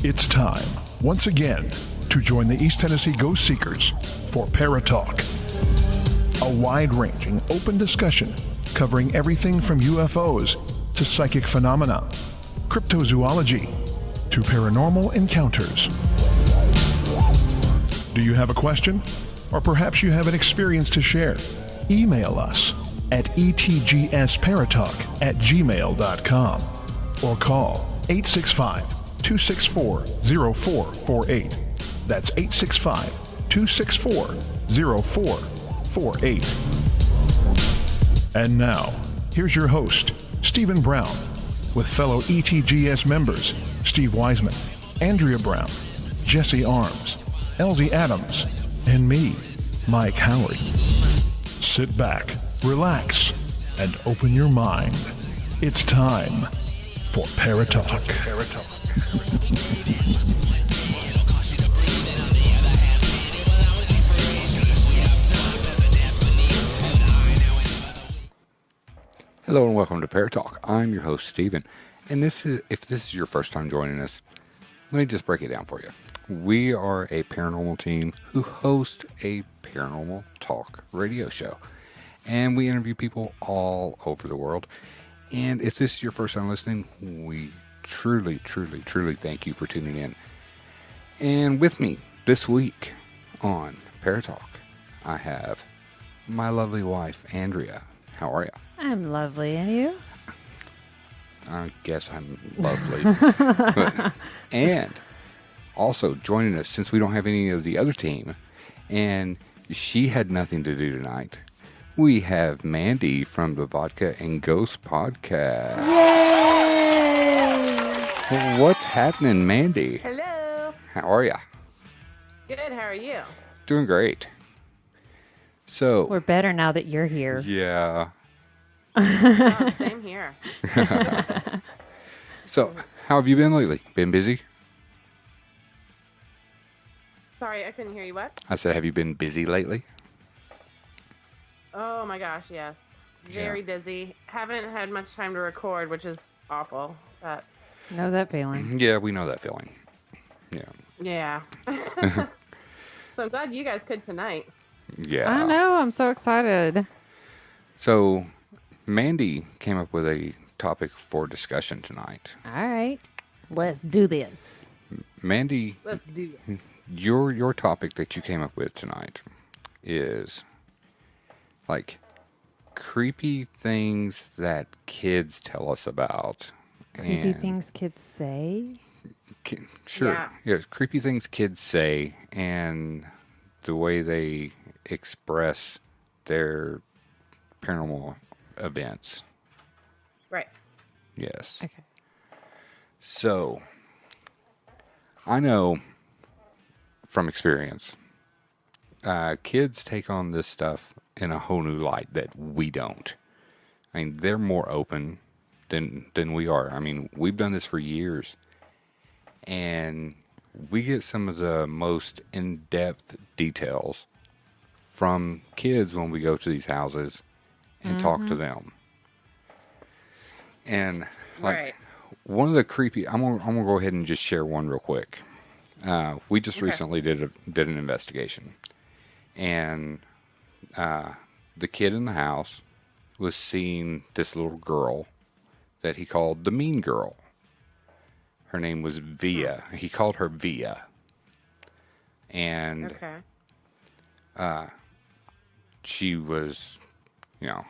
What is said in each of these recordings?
It's time, once again, to join the East Tennessee Ghost Seekers for Paratalk. A wide-ranging, open discussion covering everything from UFOs to psychic phenomena, cryptozoology, to paranormal encounters. Do you have a question? Or perhaps you have an experience to share? Email us at etgsparatalk@gmail.com or call 865-264-0448. That's 865-264-0448. And now, here's your host, Stephen Brown, with fellow ETGS members Steve Wiseman, Andrea Brown, Jesse Arms, Elsie Adams, and me, Mike Howard. Sit back, relax, and open your mind. It's time for Paratalk. Hello and welcome to Paratalk. I'm your host, Stephen. And if this is your first time joining us, let me just break it down for you. We are a paranormal team who host a paranormal talk radio show. And we interview people all over the world. And if this is your first time listening, we truly thank you for tuning in. And with me this week on Paratalk, I have my lovely wife, Andrea. How are you? I'm lovely, and you? I guess I'm lovely. And also joining us, since we don't have any of the other team, and she had nothing to do tonight, we have Mandie from the Vodka and Ghosts Podcast. Yay! What's happening, Mandie? Hello. How are you? Good. How are you? Doing great. So We're better now that you're here. yeah. Oh, same here. So how have you been lately? Been busy? Sorry, I couldn't hear you. What? I said, have you been busy lately? Oh my gosh, yes. Very busy. Haven't had much time to record, which is awful. But Know that feeling. Yeah, we know that feeling. Yeah. yeah. So I'm glad you guys could tonight. Yeah. I know. I'm so excited. So Mandie came up with a topic for discussion tonight. All right. Let's do this. Mandie, Let's do it. your topic that you came up with tonight is like creepy things that kids tell us about. Creepy And things kids say. Sure. Yeah, creepy things kids say and the way they express their paranormal events. Right. Yes. Okay. So, I know from experience, kids take on this stuff in a whole new light that we don't. I mean, they're more open than we are. I mean, we've done this for years, and we get some of the most in-depth details from kids when we go to these houses and talk to them. And like Right. one of the creepy, I'm gonna go ahead and just share one real quick. We just recently did an investigation, and the kid in the house was seeing this little girl that he called the mean girl. Her name was Via. He called her Via, and Okay. she was,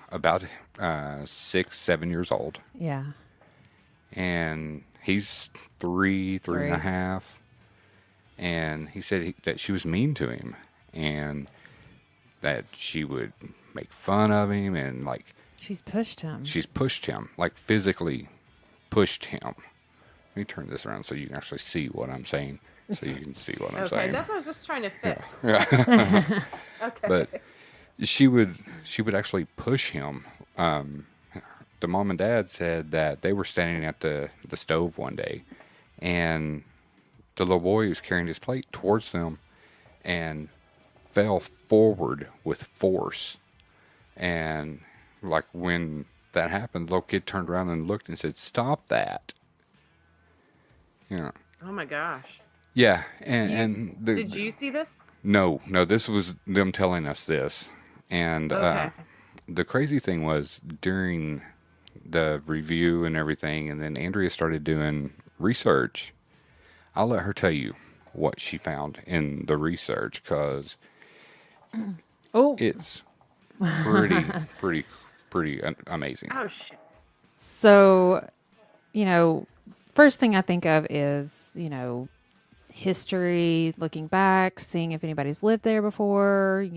about 6-7 years old. Yeah. And he's three and a half. And he said that she was mean to him, and that she would make fun of him, and like She's pushed him. she's pushed him, like physically pushed him. Let me turn this around so you can actually see what I'm saying. So you can see what I'm Okay. saying. That's what I was just trying to fix. Okay. But she would actually push him. The mom and dad said that they were standing at the stove one day, and the little boy was carrying his plate towards them and fell forward with force. And like when that happened, the little kid turned around and looked and said, "Stop that." Oh my gosh. Yeah, and Did you see this? no, this was them telling us this, and Okay. the crazy thing was during the review and everything, and then Andrea started doing research. I'll let her tell you what she found in the research because Oh, it's pretty amazing. Oh shit. so, first thing I think of is, history, looking back, seeing if anybody's lived there before,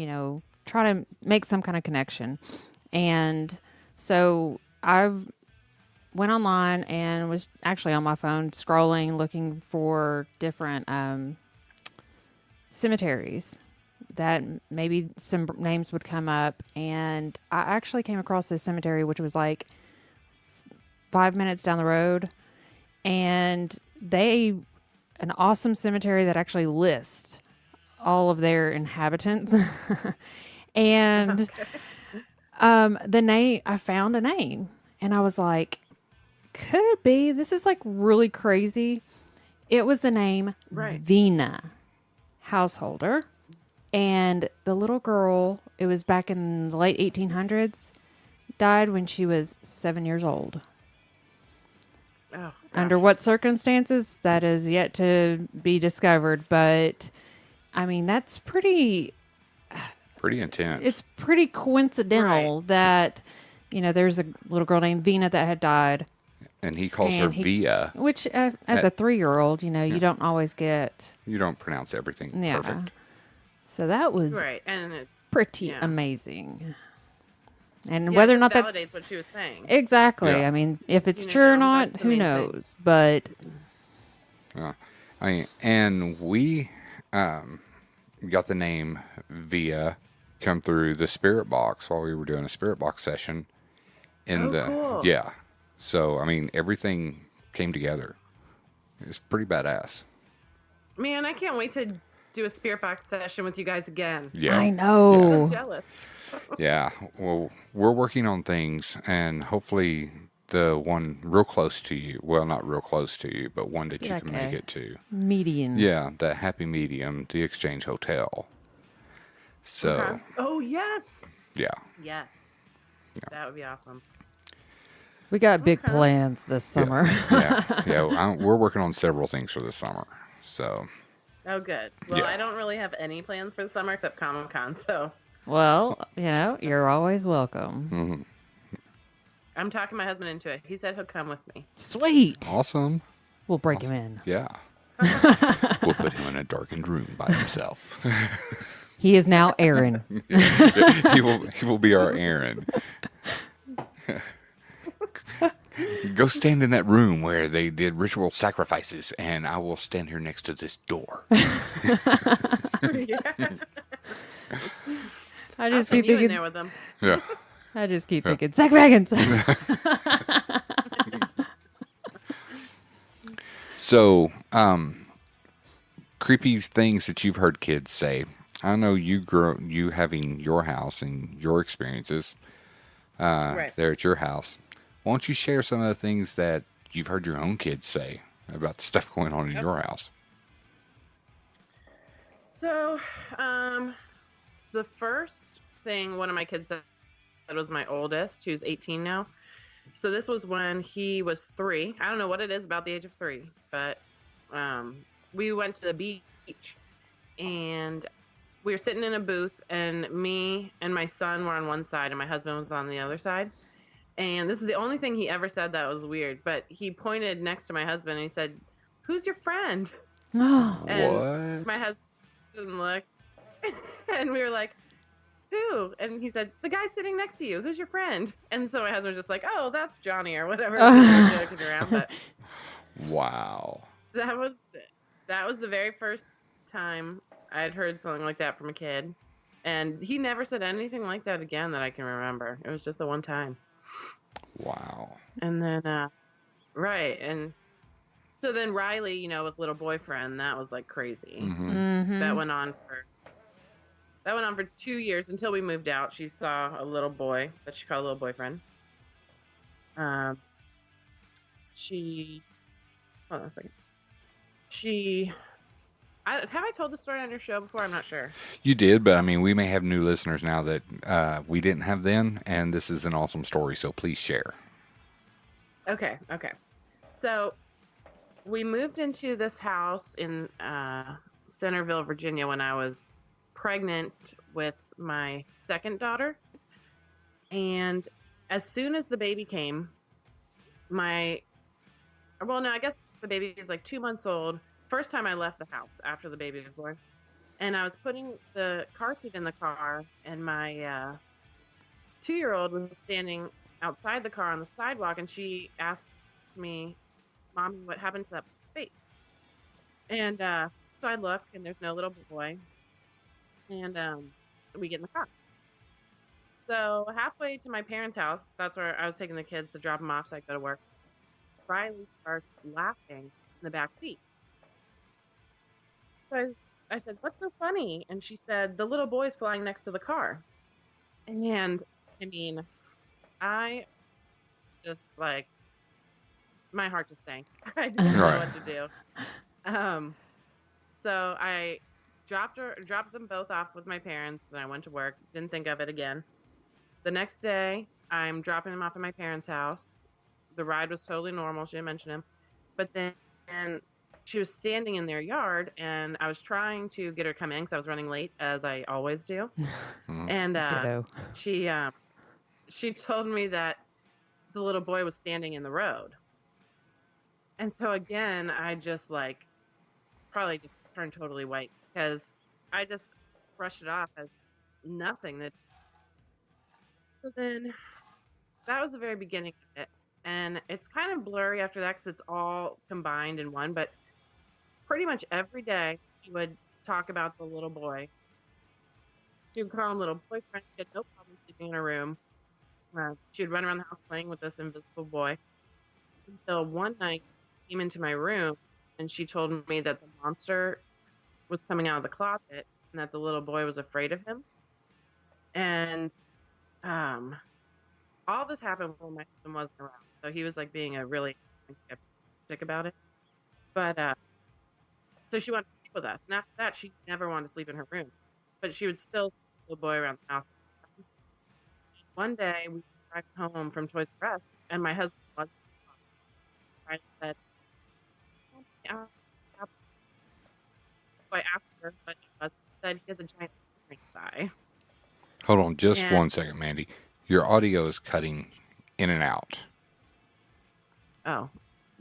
try to make some kind of connection. And so I've went online and was actually on my phone scrolling, looking for different cemeteries that maybe some names would come up. And I actually came across this cemetery, which was like 5 minutes down the road. And an awesome cemetery that actually lists all of their inhabitants. And the name, I found a name and I was like, could it be? This is like really crazy. It was the name Right. Vina Householder. And the little girl, it was back in the late 1800s, died when she was 7 years old. Oh. Under what circumstances, that is yet to be discovered. But, I mean, that's pretty Intense. it's pretty coincidental that, there's a little girl named Vina that had died. And he calls her And Via. Which, as a 3-year-old, you don't always get. You don't pronounce everything Yeah. perfect. So that was Right. And it pretty amazing. And yeah, whether or it not validates that's what she was saying. exactly. Yeah. I mean, if it's You true or know, not, that's the who main thing. knows? But And we got the name Via come through the spirit box while we were doing a spirit box session. Cool. Yeah. So I mean, everything came together. It's pretty badass. Man, I can't wait to do a spirit box session with you guys again. Yeah. I know. I'm jealous. Yeah. Well, we're working on things, and hopefully the one real close to you, well, not real close to you, but one that you Like can make a it to. Median. Yeah, the happy medium, the Exchange Hotel. So, Okay. Oh yes. yeah. Yes. That would be awesome. We got big Okay. plans this summer. Yeah. We're working on several things for this summer. So, Oh good. Well, Yeah. I don't really have any plans for the summer except Comic-Con, so Well, you're always welcome. I'm talking my husband into it. He said he'll come with me. Sweet. awesome. We'll break him in. Yeah. We'll put him in a darkened room by himself. He is now Aaron. he will be our Aaron. Go stand in that room where they did ritual sacrifices, and I will stand here next to this door. I I'll just send keep you in thinking. there with him. Yeah. I just keep thinking. Zach Baggins. So, creepy things that you've heard kids say. I know you having your house and your experiences Right. there at your house. Why don't you share some of the things that you've heard your own kids say about the stuff going on in your house? So, the first thing one of my kids said was my oldest, who's 18 now. So this was when he was 3. I don't know what it is about the age of 3, but we went to the beach and we were sitting in a booth, and me and my son were on one side and my husband was on the other side. And this is the only thing he ever said that was weird, but he pointed next to my husband and he said, "Who's your friend?" Oh, And What? my husband looked, and we were like, "Who?" And he said, "The guy sitting next to you. Who's your friend?" And so my husband was just like, "Oh, that's Johnny or whatever." We were joking around, but Wow. that was the very first time I had heard something like that from a kid, and he never said anything like that again that I can remember. It was just the one time. Wow. And then, right, and so then Riley, with little boyfriend, that was like crazy. Mm-hmm. mm-hmm. That went on for 2 years until we moved out. She saw a little boy that she called a little boyfriend. Hold on a second. have I told the story on your show before? I'm not sure. You did, but I mean, we may have new listeners now that we didn't have then, and this is an awesome story, so please share. Okay. So we moved into this house in Centerville, Virginia when I was pregnant with my second daughter. And as soon as the baby came, I guess the baby is like 2 months old. First time I left the house after the baby was born. And I was putting the car seat in the car, and my 2-year-old was standing outside the car on the sidewalk, and she asked me, Mommy, what happened to that face? And so I look, and there's no little boy. And we get in the car. So halfway to my parents' house, that's where I was taking the kids to drop them off so I could go to work, Riley starts laughing in the back seat. So I said, what's so funny? And she said, the little boy's flying next to the car. And I mean, I just like, my heart just sank. I didn't know what to do. So I dropped them both off with my parents, and I went to work. Didn't think of it again. The next day, I'm dropping them off at my parents' house. The ride was totally normal. She didn't mention him. But then she was standing in their yard, and I was trying to get her to come in because I was running late, as I always do. And she told me that the little boy was standing in the road. And so again, I just probably just turned totally white because I just brushed it off as nothing. So then that was the very beginning of it. And it's kind of blurry after that because it's all combined in one. But pretty much every day he would talk about the little boy. She would call him little boyfriend. She had no problem sleeping in her room. She would run around the house playing with this invisible boy. Until one night she came into my room and she told me that the monster was coming out of the closet and that the little boy was afraid of him. And all this happened when my husband wasn't around. So he was being a really skeptic about it. But so she wanted to sleep with us. And after that, she never wanted to sleep in her room. But she would still see the little boy around the house. One day, we were driving home from Toys R Us, and my husband was I said, I asked her, but he said he has a giant eye. Hold on just 1 second, Mandie. Your audio is cutting in and out. Oh.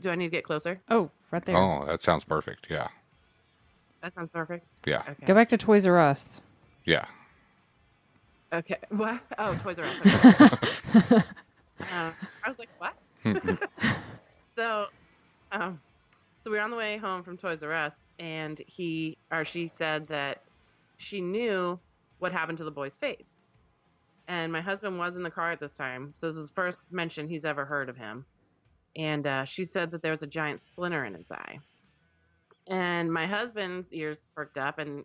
Do I need to get closer? Oh, right there. Oh, that sounds perfect. Yeah. That sounds perfect. Yeah. Okay. Go back to Toys R Us. Yeah. Okay. What? Oh, Toys R Us. I was like, what? So we were on the way home from Toys R Us, and she said that she knew what happened to the boy's face. And my husband was in the car at this time, so this is the first mention he's ever heard of him. And she said that there was a giant splinter in his eye. And my husband's ears perked up, and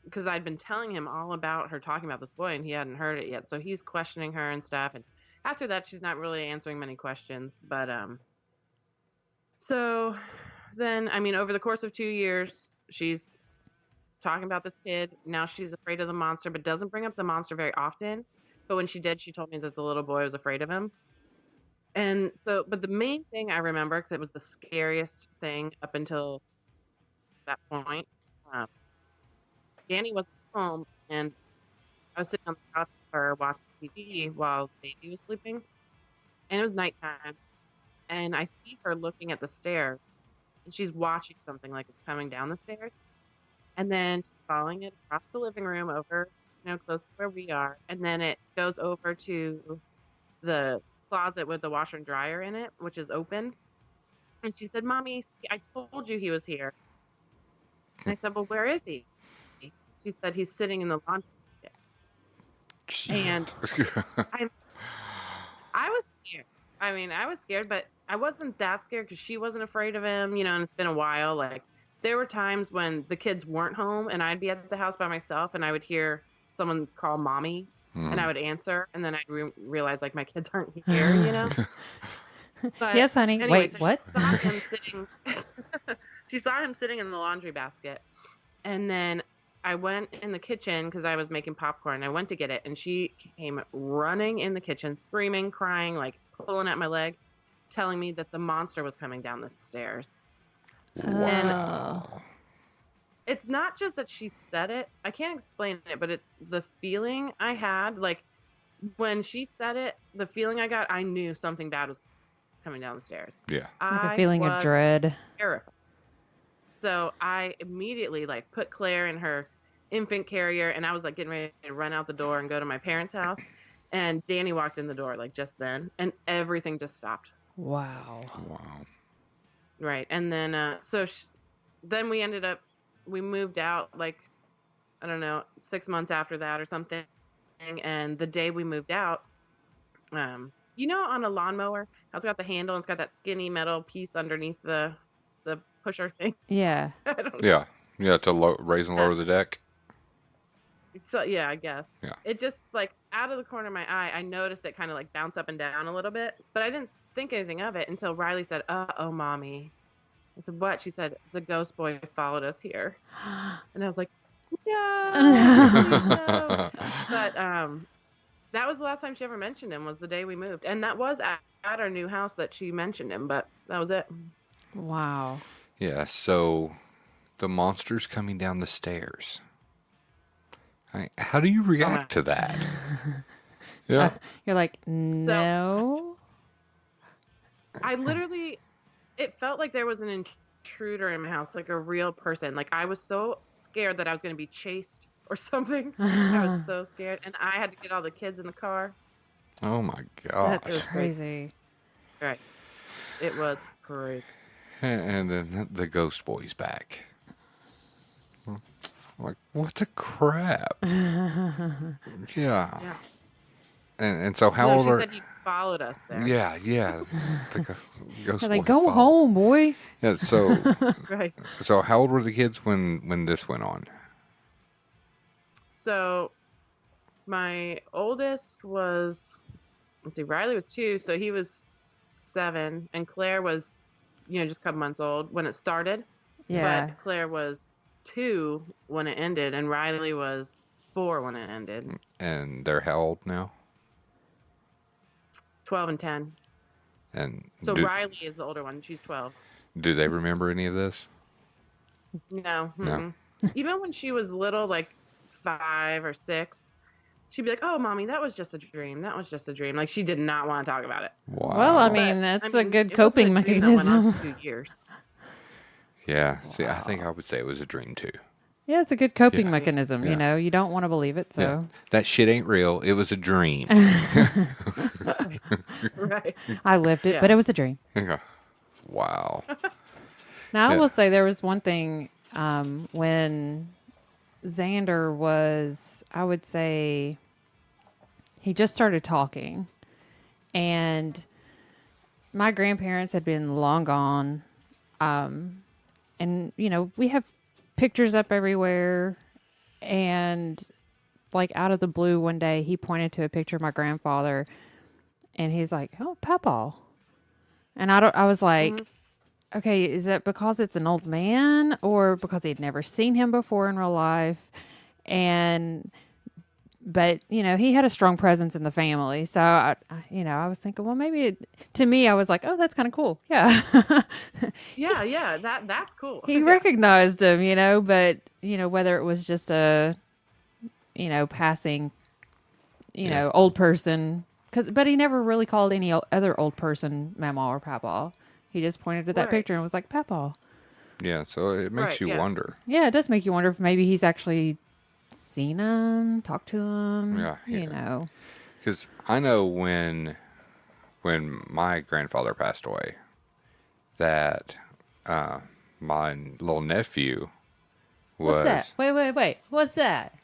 because I'd been telling him all about her talking about this boy, and he hadn't heard it yet. So he's questioning her and stuff. And after that, she's not really answering many questions. But so then, I mean, over the course of 2 years, she's talking about this kid. Now she's afraid of the monster, but doesn't bring up the monster very often. But when she did, she told me that the little boy was afraid of him. And so, but the main thing I remember, because it was the scariest thing up until that point, Danny wasn't home, and I was sitting on the couch with her watching TV while the baby was sleeping, and it was nighttime, and I see her looking at the stairs, and she's watching something like it's coming down the stairs, and then she's following it across the living room over, close to where we are, and then it goes over to the closet with the washer and dryer in it, which is open, and she said, Mommy, I told you he was here. And I said, well, where is he? She said, he's sitting in the laundry basket. And I was scared. I mean, I was scared, but I wasn't that scared because she wasn't afraid of him, and it's been a while. There were times when the kids weren't home and I'd be at the house by myself and I would hear someone call Mommy and I would answer, and then I'd realize my kids aren't here, But yes, honey. anyway, Wait, what? She saw him sitting. She saw him sitting in the laundry basket. And then I went in the kitchen because I was making popcorn. I went to get it, and she came running in the kitchen, screaming, crying, like pulling at my leg, telling me that the monster was coming down the stairs. Wow. It's not just that she said it. I can't explain it, but it's the feeling I had. Like, when she said it, the feeling I got, I knew something bad was coming down the stairs. Yeah. Like a feeling of dread. Terrified. So I immediately, like, put Claire in her infant carrier, and I was, like, getting ready to run out the door and go to my parents' house. And Danny walked in the door, like, just then, and everything just stopped. Wow. Right. And then, then we moved out, like, I don't know, 6 months after that or something. And the day we moved out, on a lawnmower, how it's got the handle and it's got that skinny metal piece underneath the pusher thing. Yeah. Yeah. Yeah, to raise and lower the deck. So, yeah, I guess. Yeah. It just, like, out of the corner of my eye, I noticed it kind of, like, bounce up and down a little bit. But I didn't think anything of it until Riley said, "Uh-oh, Mommy." I said, "What?" She said, "The ghost boy followed us here." And I was like, "No." No. But that was the last time she ever mentioned him, was the day we moved. And that was at our new house that she mentioned him, but that was it. Wow. Yeah, so the monster's coming down the stairs. How do you react to that? Yeah. You're like, no. I literally, it felt like there was an intruder in my house, like a real person. Like, I was so scared that I was going to be chased or something. I was so scared. And I had to get all the kids in the car. Oh, my gosh. That's crazy. Right. It was crazy. And then the ghost boy's back. Like, what the crap? Yeah. And so how old she are... said he followed us there. Yeah. The ghost boy Like, go followed. home, boy. Yeah, so... Right. So how old were the kids when this went on? So my oldest was, let's see, Riley was 2, so he was 7, and Claire was, just a couple months old when it started. Yeah. But Claire was 2 when it ended, and Riley was 4 when it ended. And they're how old now? 12 and 10. And so Riley is the older one. She's 12. Do they remember any of this? No. No. Even when she was little, like 5 or 6, she'd be like, "Oh, Mommy, that was just a dream. That was just a dream." Like, she did not want to talk about it. Wow. Well, I mean, that's a good it coping wasn't a dream that went on mechanism. for 2 years. Yeah. See, I think I would say it was a dream too. Yeah, it's a good coping Yeah. mechanism. Yeah. You don't want to believe it, so. Yeah. That shit ain't real. It was a dream. Right. I lived it, Yeah. but it was a dream. Wow. Now, I Yeah. will say there was one thing when Xander was, I would say, he just started talking. And my grandparents had been long gone. And, we have pictures up everywhere. And, like, out of the blue one day, he pointed to a picture of my grandfather. And he's like, "Oh, Papa." And I was like, okay, is it because it's an old man or because he'd never seen him before in real life? But he had a strong presence in the family. So, I was thinking, well, maybe to me, I was like, oh, that's kind of cool. Yeah. Yeah, that's cool. He recognized him, but, whether it was just a, passing, old person. But he never really called any other old person Mama or Papa. He just pointed to that picture and was like, "Papa." Yeah, so it makes you wonder. Yeah, it does make you wonder if maybe he's actually seen him, talked to him. Yeah. Because I know when my grandfather passed away, that my little nephew was... What's that? Wait. What's that?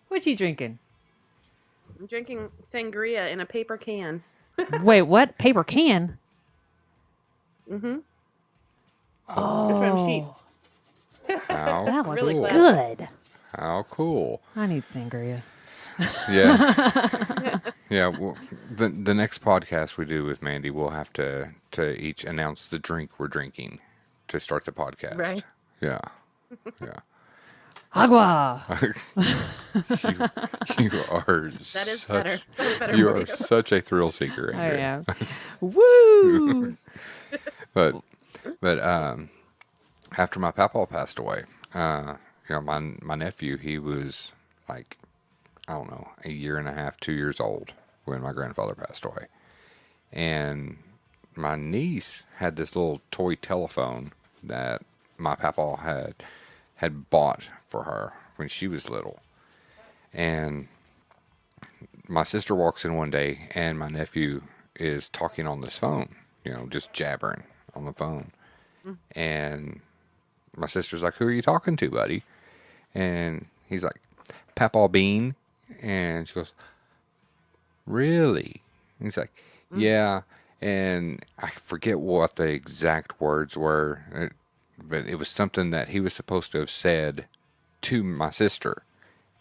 What you drinking? I'm drinking sangria in a paper can. Wait, what? Paper can? Mm-hmm. Oh. It's from Sheets. How That looks Really good. How cool. I need sangria. Yeah. Yeah. Well, the next podcast we do with Mandie, we'll have to each announce the drink we're drinking to start the podcast. Right. Yeah. Yeah. Agua. You are That is such, better. That's better you for are such a thrill seeker, I Andrea. am. Woo. But after my papa passed away, my nephew, he was like, I don't know, a year and a half, 2 years old when my grandfather passed away. And my niece had this little toy telephone that my papa had bought for her when she was little. And my sister walks in one day and my nephew is talking on this phone, just jabbering on the phone. And my sister's like, "Who are you talking to, buddy?" And he's like, "Papa Bean." And she goes, "Really?" And he's like, "Yeah." And I forget what the exact words were, but it was something that he was supposed to have said to my sister.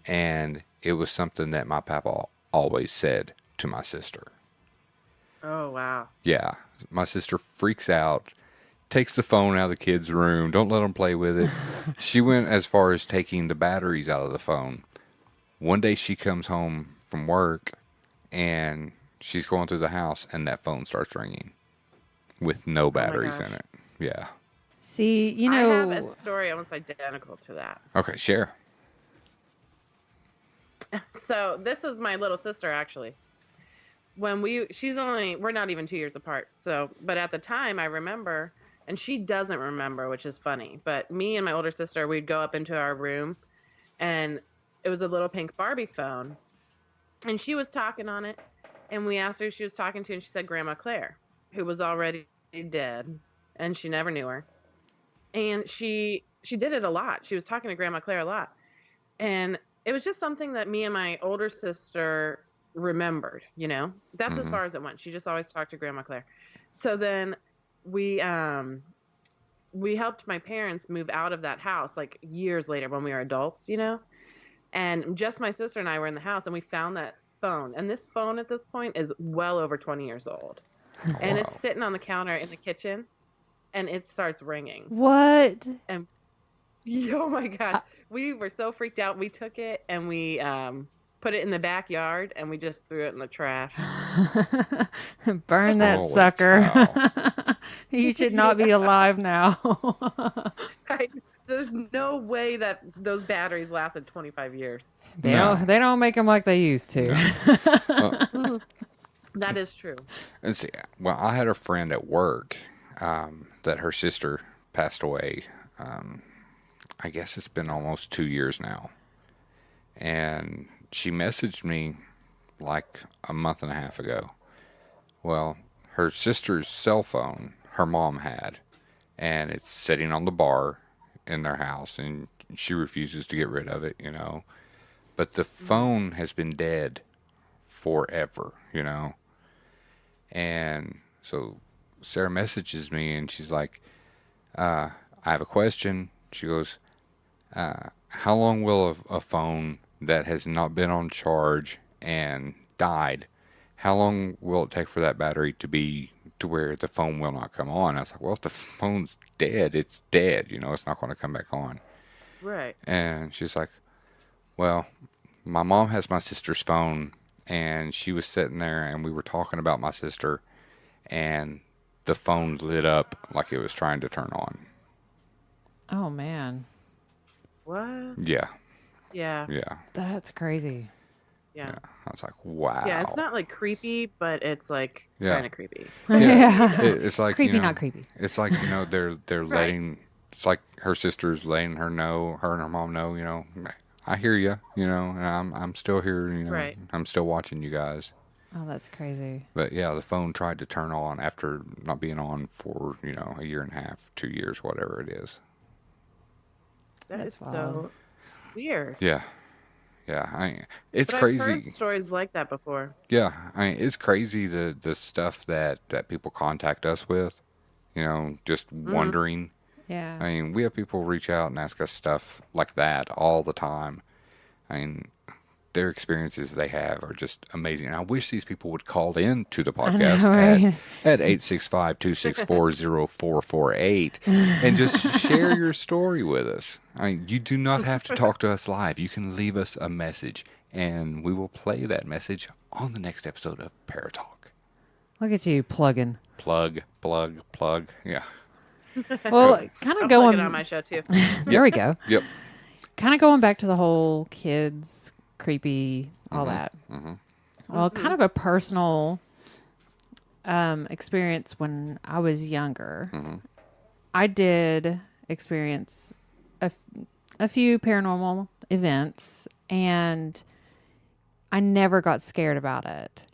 And it was something that my papa always said to my sister. Oh, wow. Yeah. My sister freaks out, takes the phone out of the kid's room, don't let them play with it. She went as far as taking the batteries out of the phone. One day she comes home from work and she's going through the house and that phone starts ringing with no batteries in it. Yeah. See, I have a story almost identical to that. Okay, share. So this is my little sister, actually. We're not even 2 years apart. But at the time I remember, and she doesn't remember, which is funny, but me and my older sister, we'd go up into our room and it was a little pink Barbie phone and she was talking on it. And we asked her who she was talking to and she said Grandma Claire, who was already dead and she never knew her. And she did it a lot. She was talking to Grandma Claire a lot. And it was just something that me and my older sister remembered, That's as far as it went. She just always talked to Grandma Claire. So then we helped my parents move out of that house like years later when we were adults, And just my sister and I were in the house and we found that phone. And this phone at this point is well over 20 years old. Oh, and wow. It's sitting on the counter in the kitchen and it starts ringing. What? And oh my gosh, we were so freaked out. We took it and we put it in the backyard and we just threw it in the trash. Burn that Holy sucker. cow. You should not be alive now. There's no way that those batteries lasted 25 years. They don't make them like they used to. No. That is true. And see, well, I had a friend at work that her sister passed away. I guess it's been almost 2 years now. And she messaged me like a month and a half ago. Well, her sister's cell phone, her mom had, and it's sitting on the bar in their house, and she refuses to get rid of it, But the phone has been dead forever, And so Sarah messages me, and she's like, I have a question. She goes, how long will a phone that has not been on charge and died, how long will it take for that battery to be to where the phone will not come on? I was like, well, if the phone's dead, it's dead. It's not going to come back on. Right. And she's like, well, my mom has my sister's phone, and she was sitting there, and we were talking about my sister, and the phone lit up like it was trying to turn on. Oh, man. What? Yeah. Yeah. Yeah. That's crazy. Yeah. I was like, wow. Yeah, it's not like creepy, but it's like kind of creepy. Yeah. It's like creepy, not creepy. It's like they're Right. letting. It's like her sister's letting her and her mom know. I hear you. And I'm still here. Right. I'm still watching you guys. Oh, that's crazy. But yeah, the phone tried to turn on after not being on for a year and a half, 2 years, whatever it is. That's That's wild. so weird. Yeah. It's But crazy. I've heard stories like that before. Yeah, it's crazy the stuff that people contact us with, just wondering. Yeah. I mean, we have people reach out and ask us stuff like that all the time. I mean, their experiences they have are just amazing. And I wish these people would call in to the I podcast know, right? at 865-264-0448 and just share your story with us. I mean, you do not have to talk to us live. You can leave us a message, and we will play that message on the next episode of Paratalk. Look at you plugging. Plug. Yeah. Well, kind I'll of plug going. it on my show too. There we go. Yep. Kind of going back to the whole kids, creepy, all that. Well, kind of a personal experience when I was younger. I did experience a few paranormal events, and I never got scared about it.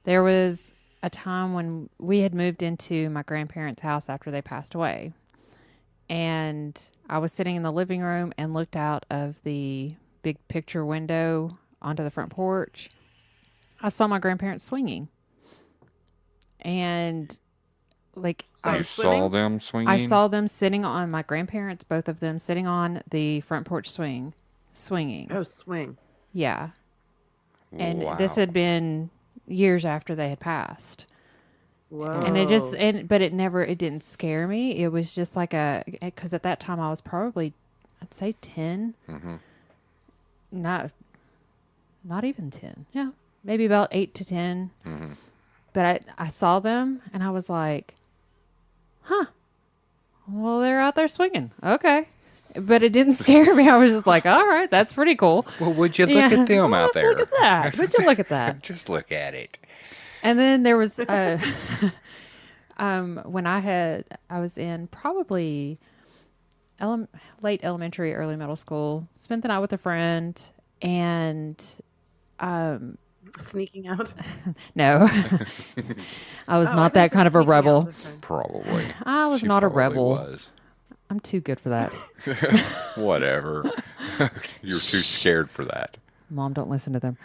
There was a time when we had moved into my grandparents' house after they passed away. And I was sitting in the living room and looked out of the big picture window onto the front porch. I saw my grandparents swinging. And like You saw them swinging? I saw them sitting on my grandparents, both of them sitting on the front porch swinging. Oh, swing. Yeah. And Wow. this had been years after they had passed. Whoa. And it didn't scare me. It was just like because at that time I was probably, I'd say 10. Not even 10. Yeah. Maybe about 8 to 10. But I saw them and I was like, huh, well, they're out there swinging. Okay. But it didn't scare me. I was just like, all right, that's pretty cool. Well, would you look at them out there? Look at that. Would you look at that? Just look at it. And then there was when I was in probably late elementary, early middle school, spent the night with a friend, and Sneaking out. no, I was not that kind of a rebel. Probably. I was She not a probably rebel. Was. I'm too good for that. Whatever. You're too scared for that. Mom, don't listen to them.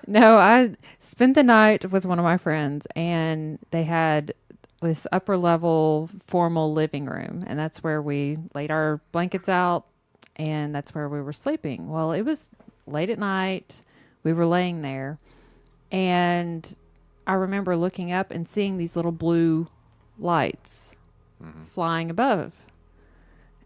No, I spent the night with one of my friends, and they had this upper level formal living room, and that's where we laid our blankets out, and that's where we were sleeping. Well, it was late at night. We were laying there, and I remember looking up and seeing these little blue lights flying above,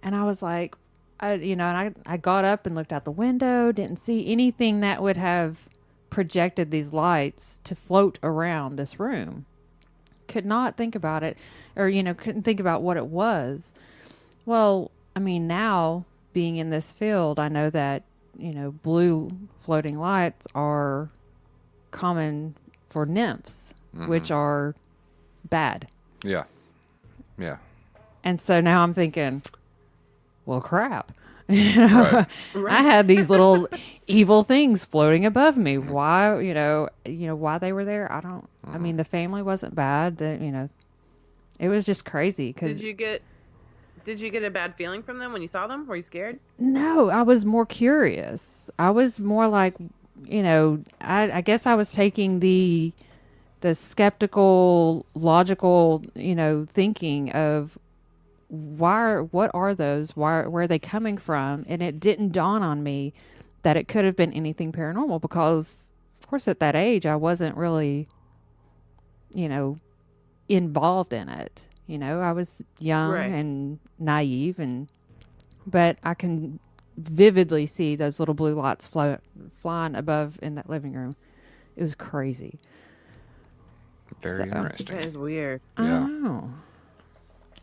and I was like, I got up and looked out the window, didn't see anything that would have projected these lights to float around this room. Could not think about it, or, couldn't think about what it was. Well, I mean, now being in this field, I know that, blue floating lights are common for nymphs, which are bad. Yeah. Yeah. And so now I'm thinking, well, crap. I had these little evil things floating above me. Why, why they were there? I don't. I mean, the family wasn't bad. It was just crazy. Cause Did you get a bad feeling from them when you saw them? Were you scared? No, I was more curious. I was more like, I guess I was taking the skeptical, logical, thinking of what are those? Where are they coming from? And it didn't dawn on me that it could have been anything paranormal because, of course, at that age, I wasn't really, involved in it. I was young and naive, but I can vividly see those little blue lights flying above in that living room. It was crazy. Very interesting. That is weird. I Yeah. know.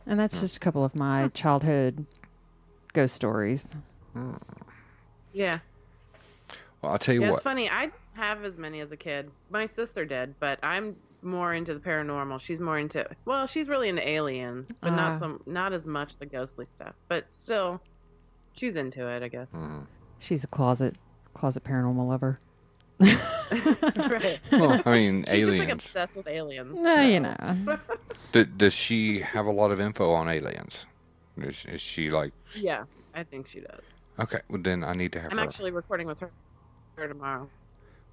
And that's just a couple of my childhood ghost stories. Yeah. Well, I'll tell you Yeah, what. it's funny. I didn't have as many as a kid. My sister did, but I'm more into the paranormal. She's more into, she's really into aliens, but not as much the ghostly stuff. But still, she's into it, I guess. She's a closet paranormal lover. Right. Well, I mean, She's aliens. just like obsessed with aliens. No, Does she have a lot of info on aliens? Is she like? Yeah, I think she does. Okay, well then I need to have I'm her. actually recording with her tomorrow.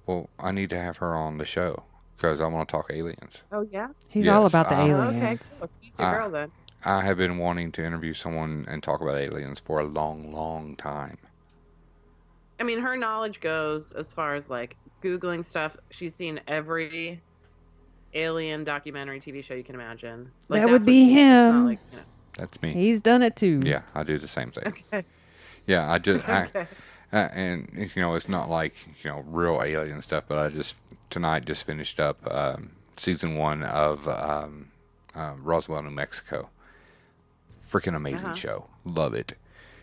Well, I need to have her on the show because I want to talk aliens. Oh, yeah? he's all Yes, about the I- aliens. Okay, cool. She's your girl then. I have been wanting to interview someone and talk about aliens for a long, long time. I mean, her knowledge goes as far as like Googling stuff. She's seen every alien documentary TV show you can imagine. Like, That that's would what be she- it's not him. like, That's me. He's done it too. Yeah, I do the same thing. Okay. Yeah, I just, Okay. and it's not like real alien stuff, but I just tonight just finished up season 1 of Roswell, New Mexico. Freaking amazing show. Love it.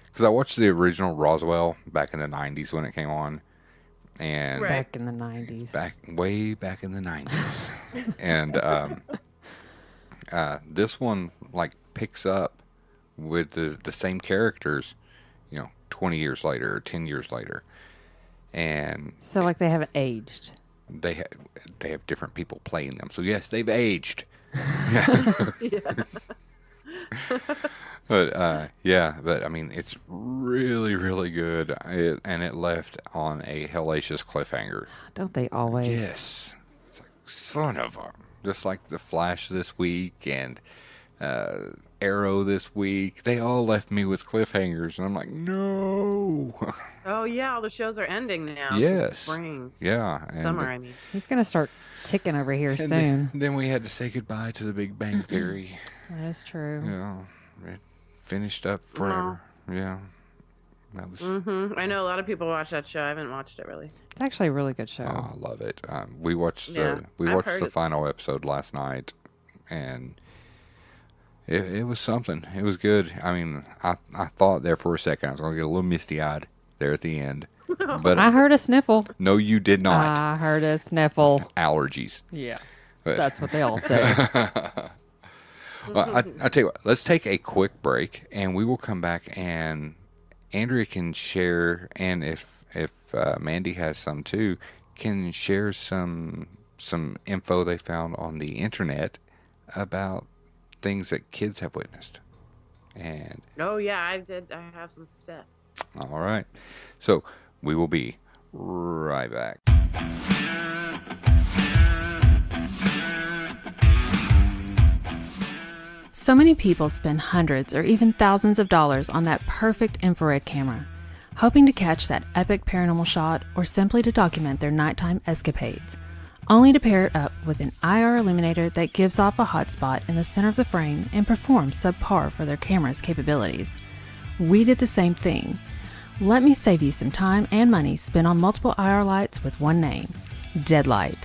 Because I watched the original Roswell back in the 90s when it came on. And Right. Back in the 90s. way back in the 90s. And this one like picks up with the same characters, 20 years later or 10 years later. And So like they haven't aged. they have different people playing them. So yes, they've aged. Yeah. But but I mean, it's really, really good, and it left on a hellacious cliffhanger. Don't they always? Yes, it's like son of a, just like the Flash this week and Arrow this week. They all left me with cliffhangers, and I'm like, no. Oh yeah, all the shows are ending now. Yes. Since spring, Yeah, and summer. I mean. He's going to start ticking over here and soon. then we had to say goodbye to the Big Bang Theory. That is true. Yeah, it finished up forever. Yeah, that was. I know a lot of people watch that show. I haven't watched it really. It's actually a really good show. Oh, I love it. We watched Yeah, I've watched heard the it. final episode last night, and it was something. It was good. I mean, I thought there for a second I was going to get a little misty eyed there at the end, but I heard a sniffle. no, you did not. I heard a sniffle. Allergies. Yeah. But- That's what they all say. Well, I tell you what. Let's take a quick break, and we will come back, and Andrea can share, and if Mandie has some too, can share some info they found on the internet about things that kids have witnessed. And Oh yeah, I have some stuff. all right, so we will be right back. So many people spend hundreds or even thousands of dollars on that perfect infrared camera, hoping to catch that epic paranormal shot or simply to document their nighttime escapades, only to pair it up with an IR illuminator that gives off a hotspot in the center of the frame and performs subpar for their camera's capabilities. We did the same thing. Let me save you some time and money spent on multiple IR lights with one name, Deadlight.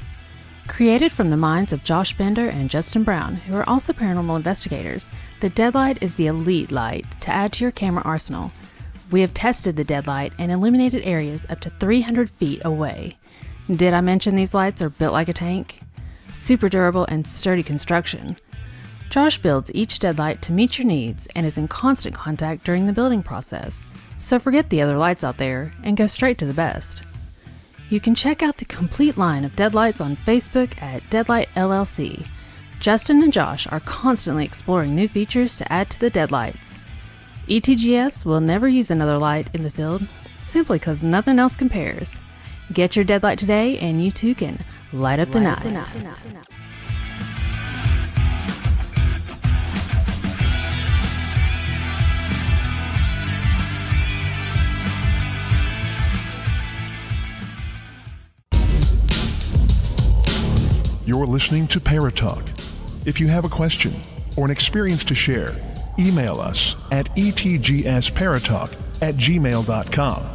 Created from the minds of Josh Bender and Justin Brown, who are also paranormal investigators, the Deadlight is the elite light to add to your camera arsenal. We have tested the Deadlight and illuminated areas up to 300 feet away. Did I mention these lights are built like a tank? Super durable and sturdy construction. Josh builds each Deadlight to meet your needs and is in constant contact during the building process. So forget the other lights out there and go straight to the best. You can check out the complete line of Deadlights on Facebook at Deadlight LLC. Justin and Josh are constantly exploring new features to add to the Deadlights. ETGS will never use another light in the field, simply because nothing else compares. Get your Deadlight today and you too can light up the night. You're listening to Paratalk. If you have a question or an experience to share, email us at etgsparatalk@gmail.com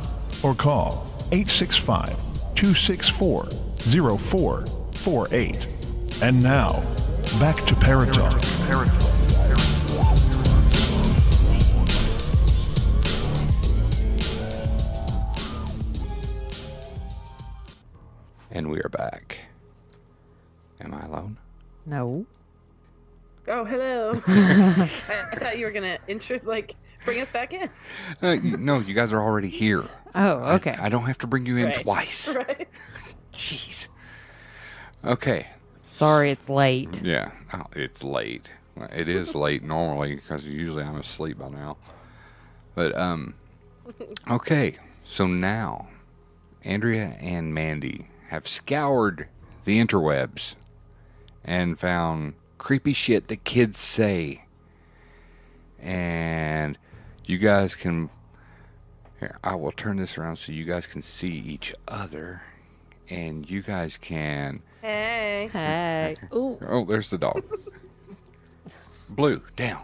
or call 865-264-0448. And now, back to Paratalk. And we are back. Am I alone? No. Oh, hello. I thought you were gonna bring us back in. No, you guys are already here. Oh, okay. I don't have to bring you in Right. twice. Right. Jeez. Okay. Sorry it's late. Yeah. Oh, it's late. It is late normally because usually I'm asleep by now. But okay. So now, Andrea and Mandie have scoured the interwebs and found creepy shit that kids say. And you guys can Here, I will turn this around so you guys can see each other. And you guys can... Hey. Hey. Ooh. Oh, there's the dog. Blue, down.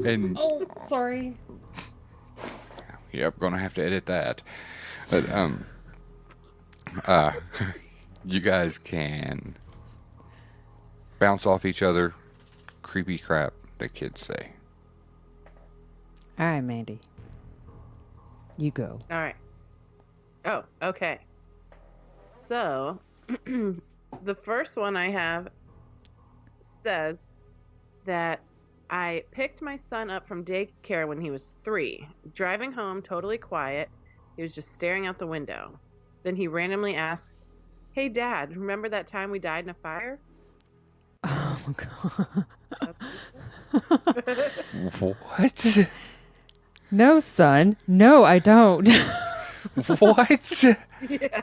And Oh, sorry. yep, gonna have to edit that. But you guys can bounce off each other. Creepy crap that kids say. All right, Mandie. You go. All right. Oh, okay. So, the first one I have says that I picked my son up from daycare when he was 3. Driving home, totally quiet. He was just staring out the window. Then he randomly asks, "Hey, Dad, remember that time we died in a fire?" Oh, my God. What? No, son. No, I don't. What? Yeah.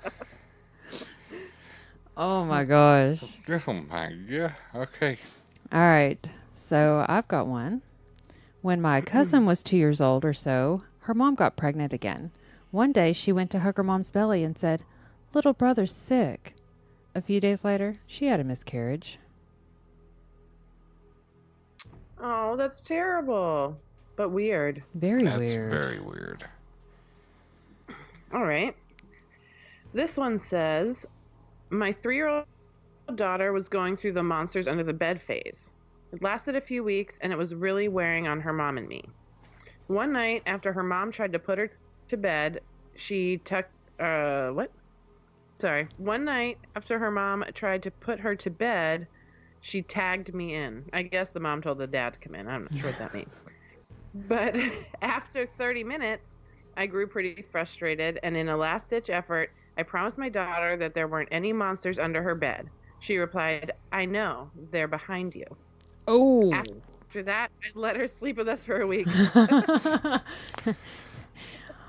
Oh, my gosh. Oh my god. Okay. All right. So I've got one. When my cousin was 2 years old or so, her mom got pregnant again. One day she went to hug her mom's belly and said, "Little brother's sick." A few days later, she had a miscarriage. Oh, that's terrible, but weird. Very That's weird. very weird. All right. This one says, my 3-year-old daughter was going through the monsters under the bed phase. It lasted a few weeks, and it was really wearing on her mom and me. One night, after her mom tried to put her to bed, she tucked... what? Sorry. One night, after her mom tried to put her to bed, she tagged me in. I guess the mom told the dad to come in. I'm not sure what that means. But after 30 minutes, I grew pretty frustrated, and in a last-ditch effort, I promised my daughter that there weren't any monsters under her bed. She replied, "I know. They're behind you." Oh. After that, I let her sleep with us for a week.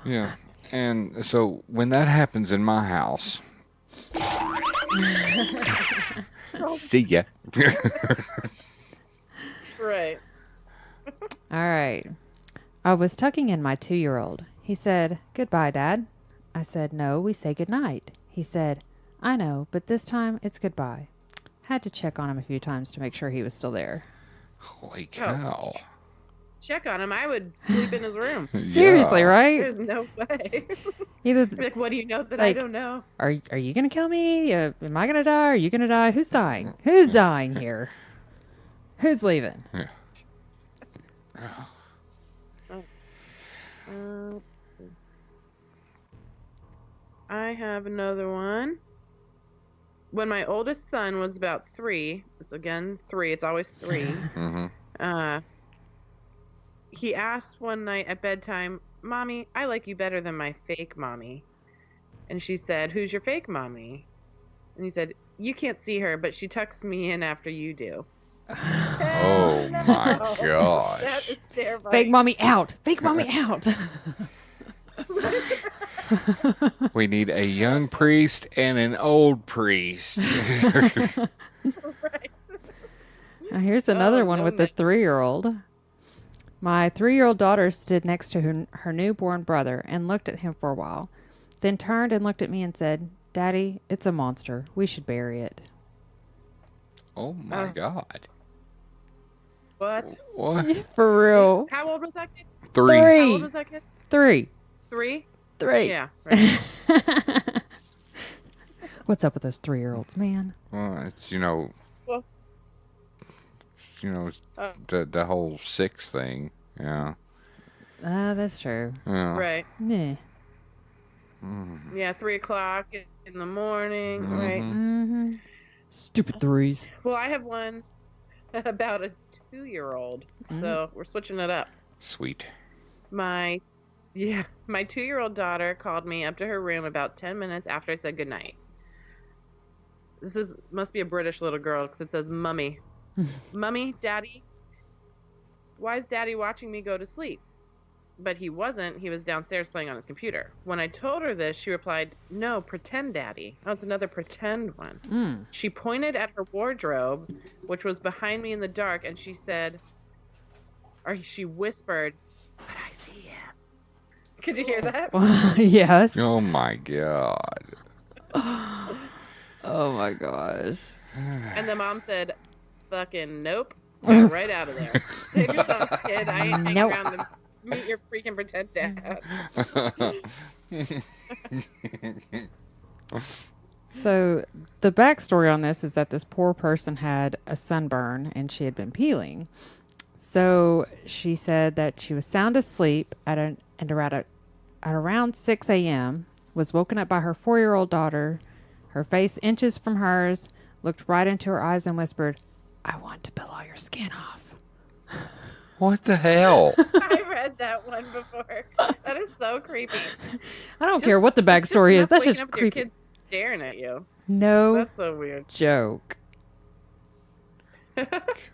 Yeah. And so when that happens in my house, see ya. Right. All right. I was tucking in my 2-year-old. He said, "Goodbye, Dad." I said, "No, we say goodnight." He said, "I know, but this time it's goodbye." Had to check on him a few times to make sure he was still there. Holy cow. Check on him. I would sleep in his room. Seriously, Yeah. right? There's no way. Either Like, what do you know that I Like- don't know? are you gonna kill me? Am I gonna die? Are you gonna die? Who's dying? Who's dying here? Who's leaving? Yeah. I have another one. When my oldest son was about 3, it's again 3, it's always 3. Mm-hmm. He asked one night at bedtime, "Mommy, I like you better than my fake mommy." And she said, "Who's your fake mommy?" And he said, "You can't see her, but she tucks me in after you do." Oh my That gosh. is terrifying. Fake mommy out. Fake mommy out. We need a young priest and an old priest. Right. Now, here's another Oh, one no, with the mate. 3-year-old. My 3-year-old daughter stood next to her newborn brother and looked at him for a while, then turned and looked at me and said, "Daddy, it's a monster. We should bury it." Oh my god. What? What? For real. How old was that kid? 3. How Three. old was that kid? 3. 3? 3. Yeah. Right. What's up with those 3-year-olds, man? Well, it's, Well- the whole 6 thing. Yeah. That's true. Yeah. Right. Yeah. Yeah, 3 o'clock in the morning. Right. Mm-hmm. Stupid 3s. Well, I have one about a 2-year-old. So we're switching it up. Sweet. My 2-year-old daughter called me up to her room about 10 minutes after I said goodnight. Must be a British little girl because it says "Mummy." "Mummy, Daddy, why is Daddy watching me go to sleep?" But he wasn't. He was downstairs playing on his computer. When I told her this, she replied, "No, pretend Daddy." Oh, it's another pretend one. She pointed at her wardrobe, which was behind me in the dark, and she whispered, "But I see him." Could you hear that? Yes. Oh my God. Oh my gosh. And the mom said, fucking nope. Get right out of there. Save yourself, kid. I ain't hanging Nope. around to meet your freaking pretend dad. So the backstory on this is that this poor person had a sunburn and she had been peeling. So she said that she was sound asleep at around 6 a.m., was woken up by her 4-year-old daughter, her face inches from hers, looked right into her eyes and whispered, "I want to peel all your skin off." What the hell? I read that one before. That is so creepy. I don't care what the backstory is. That's just Your creepy. kids staring at you. No That's so weird. joke.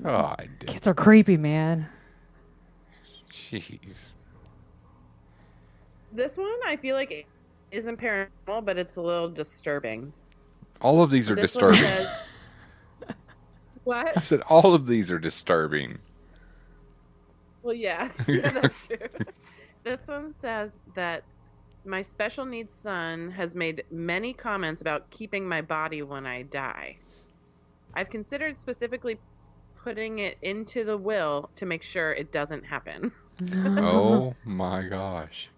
God. Kids are creepy, man. Jeez. This one, I feel like it isn't paranormal, but it's a little disturbing. All of these are This one disturbing. says- I What? said all of these are disturbing. Well, yeah. Yeah, that's true. This one says that my special needs son has made many comments about keeping my body when I die. I've considered specifically putting it into the will to make sure it doesn't happen. Oh my gosh.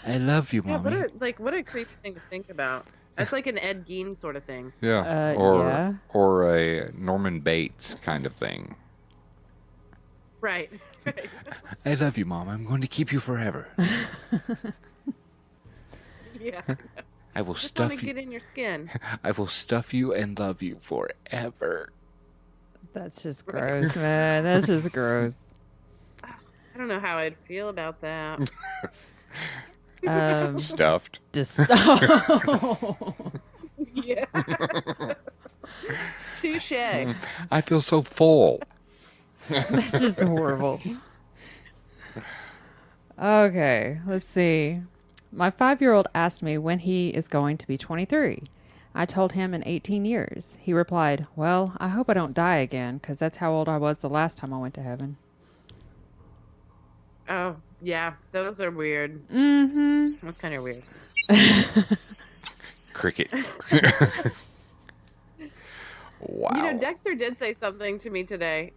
I love you, Yeah, Mommy. what a creepy thing to think about. That's like an Ed Gein sort of thing. Yeah. Yeah. Or a Norman Bates kind of thing. Right. Right. I love you, Mom. I'm going to keep you forever. Yeah. I will Just want stuff to you. get in your skin. I will stuff you and love you forever. That's just gross, man. That's just gross. I don't know how I'd feel about that. Stuffed. Just Yeah. Touche. I feel so full. That's just horrible. Okay, let's see. My 5-year-old asked me when he is going to be 23. I told him in 18 years. He replied, "Well, I hope I don't die again, because that's how old I was the last time I went to heaven." Oh, yeah. Those are weird. Mm-hmm. That's kind of weird. Crickets. Wow. You know, Dexter did say something to me today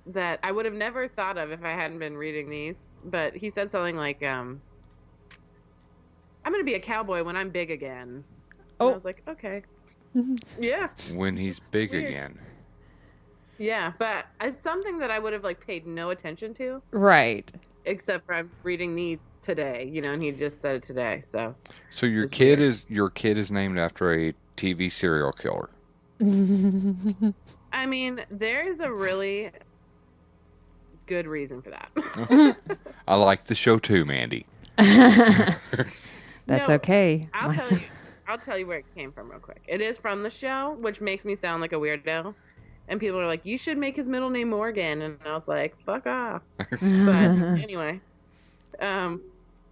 that I would have never thought of if I hadn't been reading these. But he said something like, I'm going to be a cowboy when I'm big again. Oh. And I was like, okay. Yeah. When he's big Weird. again. Yeah. But it's something that I would have paid no attention to, Right. except for I'm reading these today, and he just said it today. So So your It's kid weird. is named after a TV serial killer. I mean, there is a really good reason for that. I like the show too, Mandie. That's No, okay. I'll My tell son- you. I'll tell you where it came from real quick. It is from the show, which makes me sound like a weirdo. And people are like, "You should make his middle name Morgan," and I was like, "Fuck off." But anyway,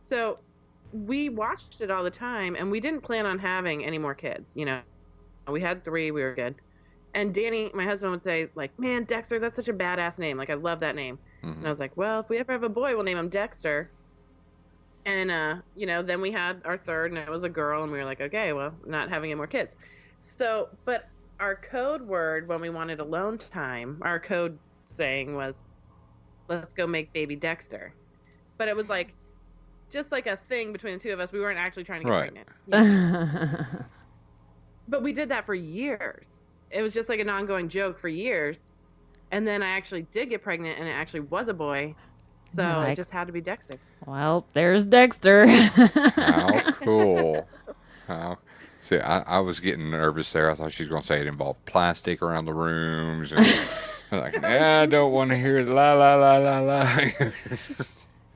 so we watched it all the time, and we didn't plan on having any more kids. We had 3, we were good. And Danny, my husband, would say, "Man, Dexter, that's such a badass name. I love that name." And I was like, "Well, if we ever have a boy, we'll name him Dexter." And then we had our third, and it was a girl, and we were like, "Okay, well, not having any more kids." So, but our code word when we wanted alone time, our code saying was, "Let's go make baby Dexter." But it was just like a thing between the two of us. We weren't actually trying to get Right. pregnant. But we did that for years. It was just like an ongoing joke for years. And then I actually did get pregnant, and it actually was a boy. So You're it like- just had to be Dexter. Well, there's Dexter. How cool. See, I was getting nervous there. I thought she was going to say it involved plastic around the rooms. And I'm like, I don't want to hear la la la la la.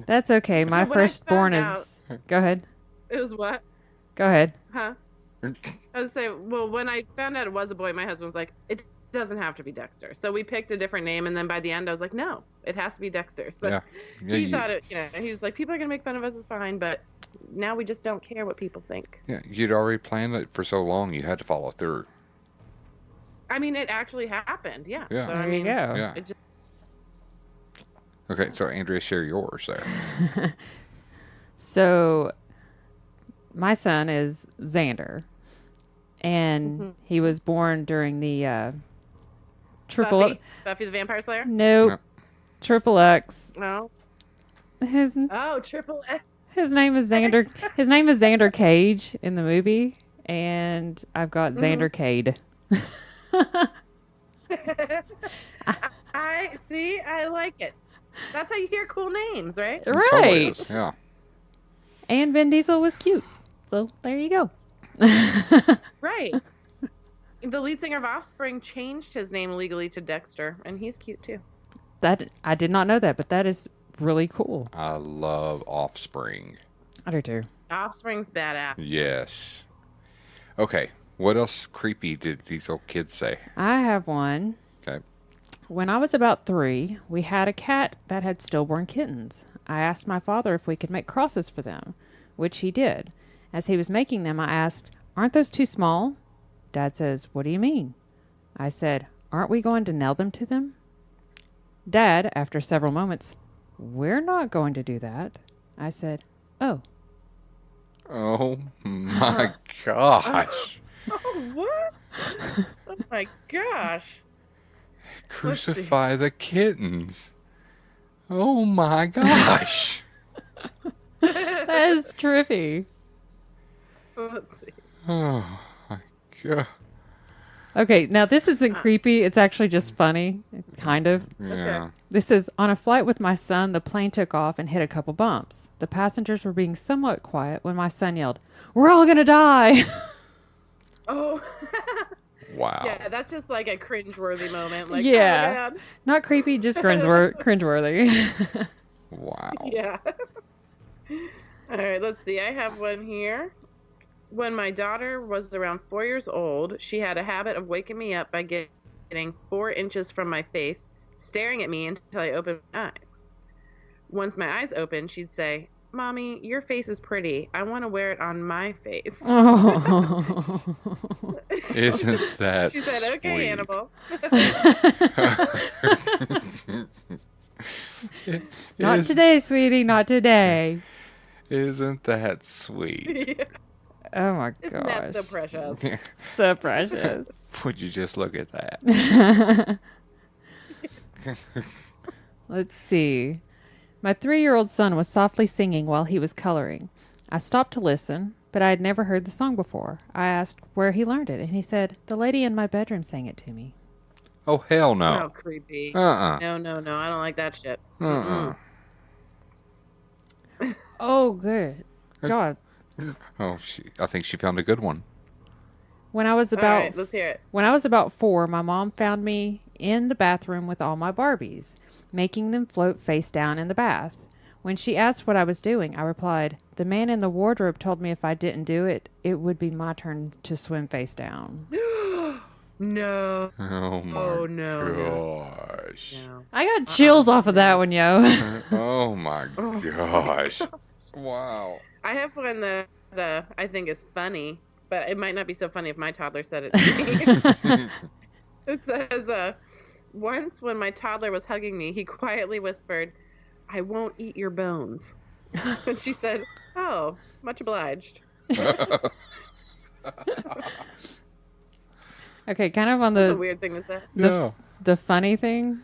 That's okay. My When I firstborn found is. Go ahead. It was what? Go ahead. Huh? I was saying, well, when I found out it was a boy, my husband was like, "It doesn't have to be Dexter." So we picked a different name, and then by the end, I was like, "No, it has to be Dexter." So Yeah. he thought it, he was like, "People are gonna make fun of us, it's fine," but now we just don't care what people think. Yeah, you'd already planned it for so long, you had to follow through. I mean, it actually happened. Yeah. Yeah. So, There I you mean, go. Yeah. It just. Okay, so Andrea, share yours there. So my son is Xander, and he was born during the triple. Buffy the Vampire Slayer. Nope. Triple X. No. Triple X. His name is Xander. His name is Xander Cage in the movie, and I've got Xander Cade. I see. I like it. That's how you hear cool names, right? Right. Totally is, yeah. And Vin Diesel was cute, so there you go. Right. The lead singer of Offspring changed his name legally to Dexter, and he's cute too. That I did not know that, but that is really cool. I love Offspring. I do too. Offspring's badass. Yes. Okay. What else creepy did these old kids say? I have one. Okay. When I was about 3, we had a cat that had stillborn kittens. I asked my father if we could make crosses for them, which he did. As he was making them, I asked, "Aren't those too small?" Dad says, "What do you mean?" I said, "Aren't we going to nail them to them?" Dad, after several moments, "We're not going to do that." I said, "Oh." Oh my gosh. Oh, what? Oh my gosh. Crucify the kittens. Oh my gosh. That is trippy. Let's see. Oh my god. Okay, now this isn't creepy. It's actually just funny, kind of. Yeah. This is, on a flight with my son, the plane took off and hit a couple bumps. The passengers were being somewhat quiet when my son yelled, "We're all going to die." Oh. Wow. Yeah, that's just like a cringeworthy moment. Like, Yeah. Oh my Not creepy, just cringeworthy. Wow. God. Yeah. All right, let's see. I have one here. When my daughter was around 4 years old, she had a habit of waking me up by getting 4 inches from my face, staring at me until I opened my eyes. Once my eyes opened, she'd say, "Mommy, your face is pretty. I want to wear it on my face." Oh. Isn't that She said, "Okay, sweet? Hannibal." Not today, sweetie, not today. Isn't that sweet? Yeah. Oh my Isn't gosh. that so precious? So precious. Would you just look at that? Let's see. My 3-year-old son was softly singing while he was coloring. I stopped to listen, but I had never heard the song before. I asked where he learned it, and he said, "The lady in my bedroom sang it to me." Oh, hell Oh, no. creepy. Uh-uh. No, I don't like that shit. Uh-uh. Oh, good. God. Oh, I think she found a good one. When I was All about right, let's hear it. When I was about 4, my mom found me in the bathroom with all my Barbies, making them float face down in the bath. When she asked what I was doing, I replied, "The man in the wardrobe told me if I didn't do it, it would be my turn to swim face down." No. Oh my Oh, no. gosh. No. I got chills off of that one, yo. Oh my gosh. Wow. I have one that I think is funny, but it might not be so funny if my toddler said it to me. It says, once when my toddler was hugging me, he quietly whispered, "I won't eat your bones." And she said, "Oh, much obliged." Okay, kind of on That's a weird thing to say. Yeah. the funny thing,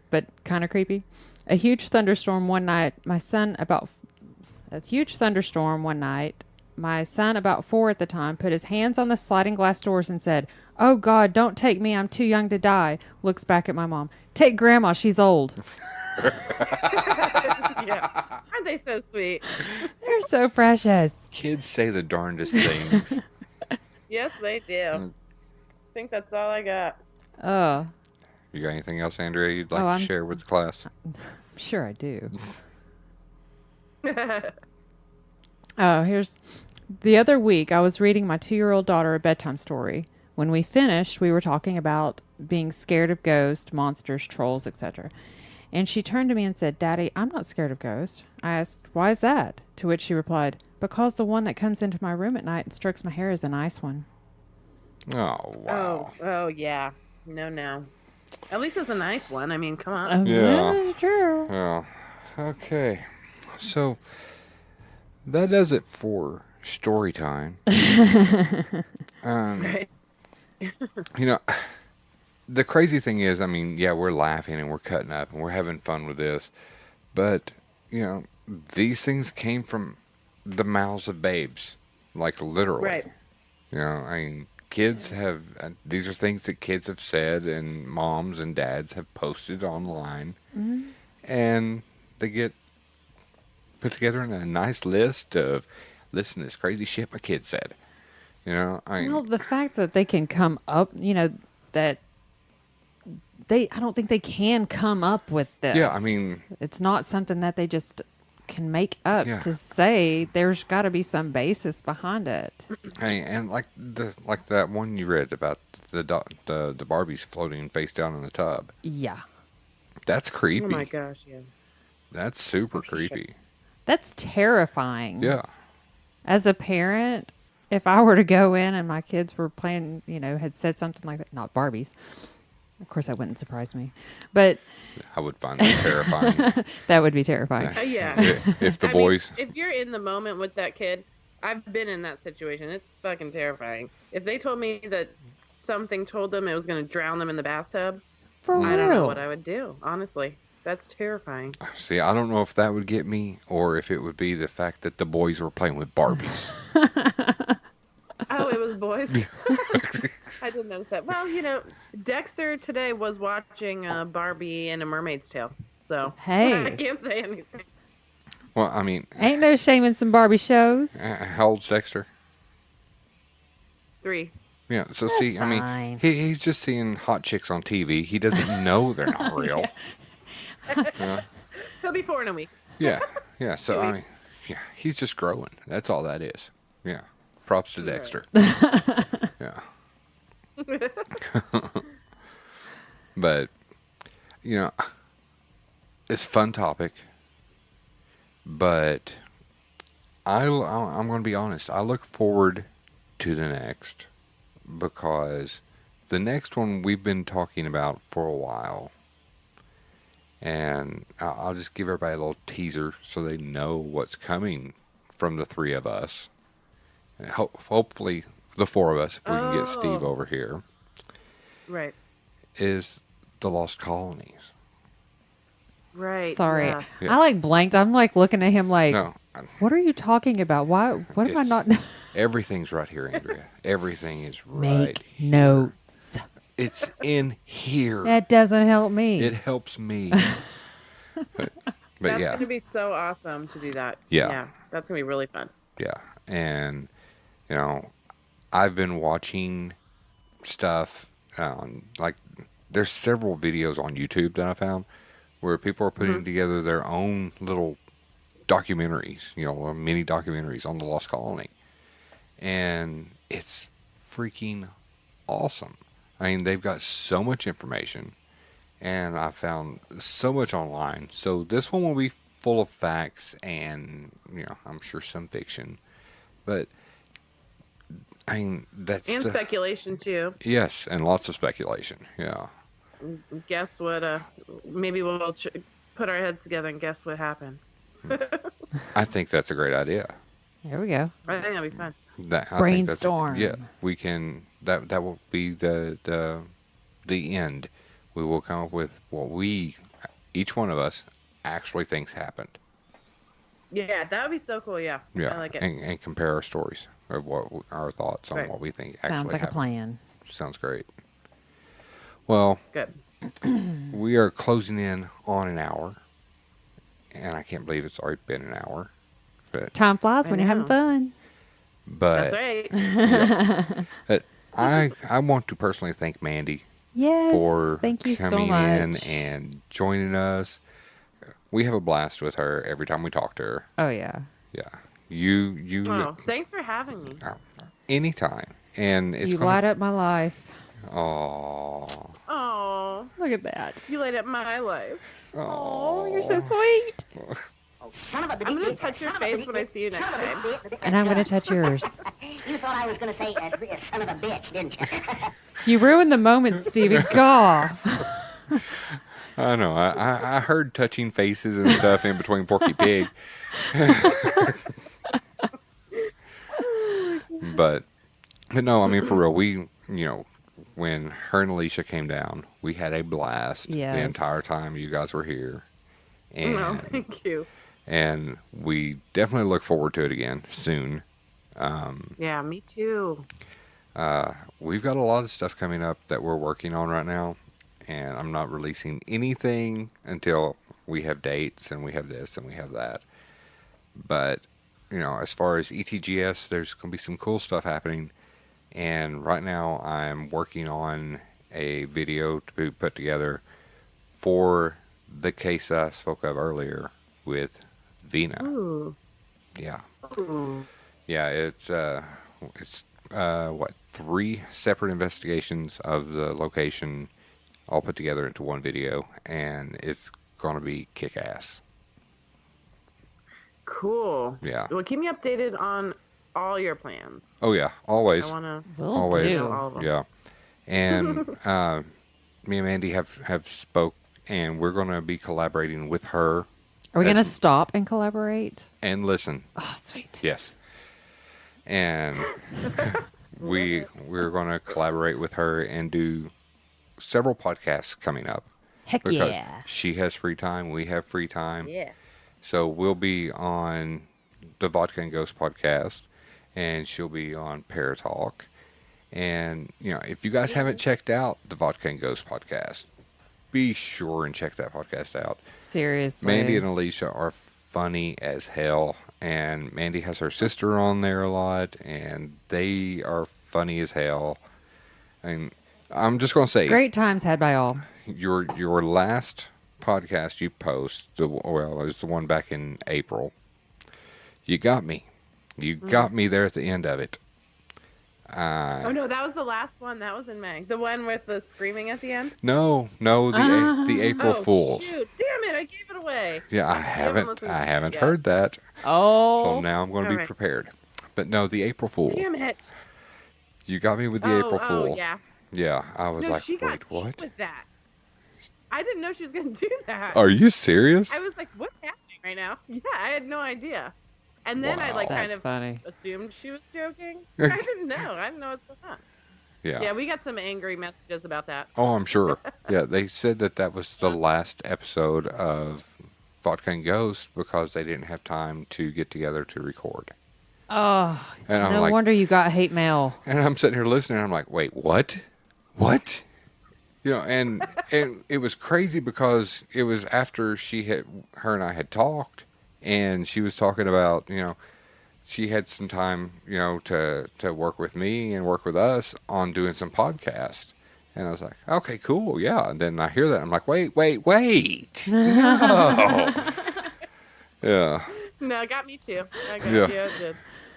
but kind of creepy. A huge thunderstorm one night, my son about 4 at the time, put his hands on the sliding glass doors and said, "Oh God, don't take me. I'm too young to die." Looks back at my mom. "Take Grandma. She's old." Yeah. Aren't they so sweet? They're so precious. Kids say the darndest things. Yes, they do. I think that's all I got. Oh, You got anything else, Andrea, you'd like Oh, to I'm- share with the class? sure I do. Oh, here's the other week I was reading my 2-year-old daughter a bedtime story. When we finished, we were talking about being scared of ghosts, monsters, trolls, etc. And she turned to me and said, "Daddy, I'm not scared of ghosts." I asked, "Why is that?" To which she replied, "Because the one that comes into my room at night and strokes my hair is a nice one." Oh, wow. Oh, yeah. No. At least it's a nice one. I mean, come on. Yeah. That is true. Well, okay. So, that does it for story time. Right. The crazy thing is, I mean, yeah, we're laughing and we're cutting up and we're having fun with this, but these things came from the mouths of babes, like literally. Right. I mean, kids have these are things that kids have said and moms and dads have posted online, and they get put together in a nice list of, listen to this crazy shit my kid said. Well, the fact that they can come up, that I don't think they can come up with this. Yeah, I mean, it's not something that they just can make up Yeah. to say. There's got to be some basis behind it. and like that one you read about the Barbies floating face down in the tub. Yeah. That's creepy. Oh my gosh, yeah. That's super shit. creepy. That's terrifying. Yeah. As a parent, if I were to go in and my kids were playing, had said something like that, not Barbies. Of course, that wouldn't surprise me. But I would find that terrifying. that would be terrifying. Yeah. If the I boys... mean, if you're in the moment with that kid, I've been in that situation. It's fucking terrifying. If they told me that something told them it was going to drown them in the bathtub, For I don't know real. what I would do, honestly. That's terrifying. See, I don't know if that would get me or if it would be the fact that the boys were playing with Barbies. Oh, it was boys? I didn't notice that. Well, Dexter today was watching Barbie and A Mermaid's Tale. So Hey. I can't say anything. Well, I mean, Ain't no shame in some Barbie shows. how old's Dexter? 3. Yeah, so That's see, I mean, fine. he's just seeing hot chicks on TV. He doesn't know they're not real. He'll be 4 in a week. Yeah. So, I mean, yeah, he's just growing. That's all that is. Yeah. Props to Dexter. Yeah. But, it's a fun topic. But I'm going to be honest. I look forward to the next because the next one we've been talking about for a while. And I'll just give everybody a little teaser so they know what's coming from the 3 of us. And hopefully the 4 of us, if we can get Steve Oh. over here, Right. is the Lost Colonies. Right. Sorry. Yeah. Yeah. I blanked. I'm looking at him like, No, what are you talking about? Why? What am I It's- not? everything's right here, Andrea. Everything is right. Make notes. It's in here. That doesn't help me. It helps me. But That's yeah. going to be so awesome to do that. Yeah. That's going to be really fun. Yeah. And, I've been watching stuff, like, there's several videos on YouTube that I found where people are putting together their own little documentaries, mini documentaries on the Lost Colony. And it's freaking awesome. I mean, they've got so much information, and I found so much online. So this one will be full of facts and, I'm sure some fiction. But, I mean, that's... And speculation, too. Yes, and lots of speculation, yeah. Guess what? Maybe we'll put our heads together and guess what happened. I think that's a great idea. There we go. I think that'd be fun. I think that's Brainstorm. yeah, we can. That will be the end. We will come up with what each one of us, actually thinks happened. Yeah, that would be so cool. Yeah. Yeah, I like it. and compare our stories of what our thoughts on Right. what we think actually Sounds like happened. a plan. Sounds great. Well, Good. we are closing in on an hour, and I can't believe it's already been an hour. But Time flies when I you're having know. fun. but That's right. but I want to personally thank Mandie Yes. for Thank you so coming much. in and joining us. We have a blast with her every time we talk to her. Oh yeah. Yeah, you Oh, thanks for having me. anytime, and it's You light up my life. Oh, Oh, Look at that. you light up my life. Oh, you're so sweet. Son of a I'm gonna touch your face when I see you next time. And I'm going to touch yours. You thought I was going to say, son of a bitch, didn't you? You ruined the moment, Stevie. God. I know. I heard touching faces and stuff in between Porky Pig. But no, I mean, for real, when her and Alicia came down, we had a blast the Yes. entire time you guys were here. And, No, thank you. and we definitely look forward to it again soon. Yeah, me too. We've got a lot of stuff coming up that we're working on right now, and I'm not releasing anything until we have dates and we have this and we have that. But, as far as ETGS, there's going to be some cool stuff happening. And right now I'm working on a video to be put together for the case I spoke of earlier with Vina. Ooh. Yeah. Ooh. Yeah, it's 3 separate investigations of the location all put together into one video, and it's going to be kick-ass. Cool. Yeah. Well, keep me updated on all your plans. Oh yeah, always. I want to Will Always. do. know all of them. Yeah. And me and Mandie have spoke, and we're going to be collaborating with her. Are we going to as- stop and collaborate? And listen. Oh, sweet. Yes. And we're going to collaborate with her and do several podcasts coming up. Heck Because yeah. she has free time, we have free time. Yeah. So we'll be on the Vodka and Ghosts Podcast, and she'll be on Pear Talk. And, if you guys haven't checked out the Vodka and Ghosts Podcast, be sure and check that podcast out. Seriously. Mandie and Alicia are funny as hell, and Mandie has her sister on there a lot, and they are funny as hell. And I'm just going to say, Great times had by all. your last podcast you post, it was the one back in April. You got me. You got me there at the end of it. Oh no, that was the last one. That was in May. The one with the screaming at the end. No, the April Oh Fools. shoot! Damn it! I gave it away. Yeah, I You haven't listened to it haven't yet. heard that. Oh. So now I'm going to be Alright. prepared. But no, the April Fool. Damn it! You got me with the April Fool. Oh yeah. Yeah, I was No, like, she got wait, what? cheap with that. I didn't know she was gonna do that. Are you serious? I was like, what's happening right now? Yeah, I had no idea. And then I Wow. kind That's of funny. assumed she was joking. I didn't know. I didn't know what's going on. Yeah. Yeah, we got some angry messages about that. Oh, I'm sure. Yeah, they said that was the last episode of Vodka and Ghosts because they didn't have time to get together to record. Oh, And I'm no like, wonder you got hate mail. and I'm sitting here listening. And I'm like, wait, what? What? And it was crazy because it was after her and I had talked, and she was talking about, she had some time, to work with me and work with us on doing some podcasts. And I was like, okay, cool, yeah. And then I hear that, I'm like, wait. No. Yeah. No, it got me too. I got Yeah. you. It did.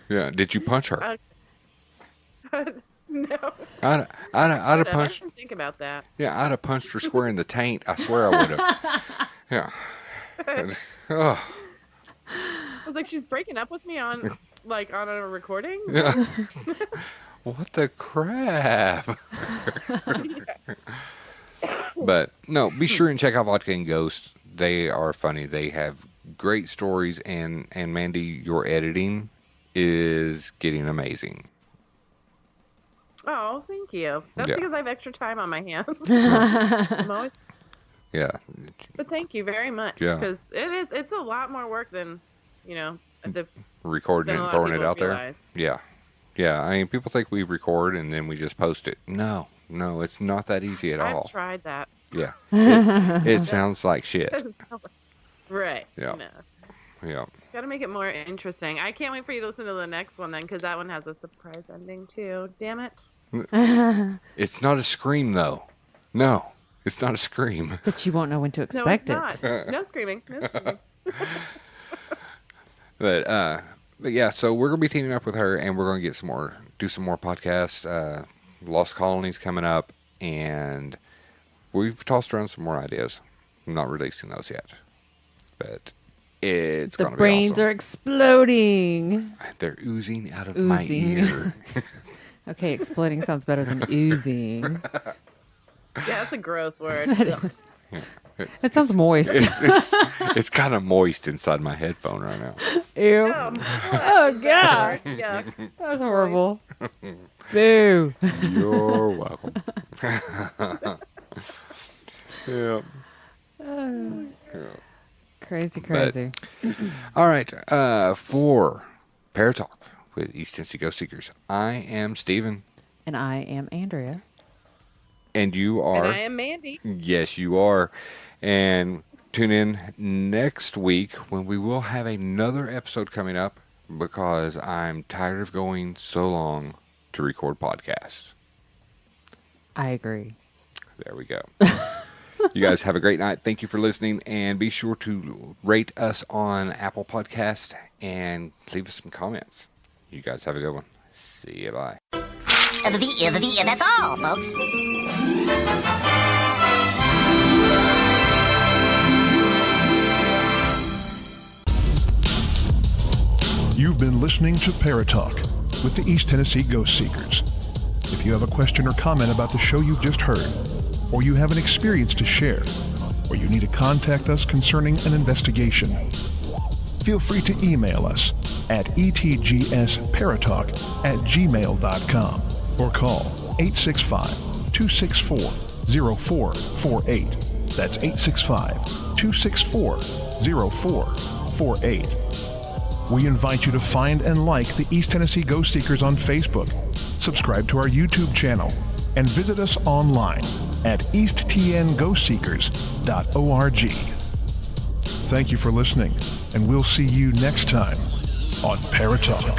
Yeah. Did you punch her? No. I'd have I punched. didn't think about that. Yeah, I'd have punched her square in the taint. I swear I would have. Yeah. Oh, I was like, she's breaking up with me on a recording. yeah. What the crap? But no, be sure and check out Vodka and Ghost. They are funny. They have great stories, and Mandie, your editing is getting amazing. Oh, thank you. That's Yeah. because I have extra time on my hands. I'm always, Yeah. but thank you very much. Yeah. Because it's a lot more work than, Recording than it a and lot of throwing it people out there. realize. Yeah. Yeah. I mean, people think we record and then we just post it. No, it's not that easy at all. I've tried that. Yeah. It sounds like shit. Right. Yeah. No. Yeah. Got to make it more interesting. I can't wait for you to listen to the next one then, because that one has a surprise ending too. Damn it. It's not a scream, though. No, it's not a scream. But you won't know when to No, it's expect not. it. No screaming. No screaming. But yeah, so we're gonna be teaming up with her, and we're gonna do some more podcasts. Lost Colonies coming up, and we've tossed around some more ideas. I'm not releasing those yet, but it's The gonna be brains awesome. are exploding. They're oozing out of my Oozing. ear. Okay, exploding sounds better than oozing. Yeah, that's a gross word. That is. It sounds moist. It's kind of moist inside my headphone right now. Ew. Oh, God. Yeah. That was horrible. Boo. You're welcome. Yeah. Crazy. All right. For Pair Talk with East Tennessee Ghost Seekers, I am Stephen. And I am Andrea. And you are. And I am Mandie. Yes, you are. And tune in next week when we will have another episode coming up because I'm tired of going so long to record podcasts. I agree. There we go. You guys have a great night. Thank you for listening. And be sure to rate us on Apple Podcast and leave us some comments. You guys have a good one. See you. Bye. And that's all, folks. You've been listening to Paratalk with the East Tennessee Ghost Seekers. If you have a question or comment about the show you've just heard, or you have an experience to share, or you need to contact us concerning an investigation, feel free to email us at etgsparatalk@gmail.com or call 865-264-0448. That's 865-264-0448. We invite you to find and like the East Tennessee Ghost Seekers on Facebook, subscribe to our YouTube channel, and visit us online at easttnghostseekers.org. Thank you for listening, and we'll see you next time on Paratalk.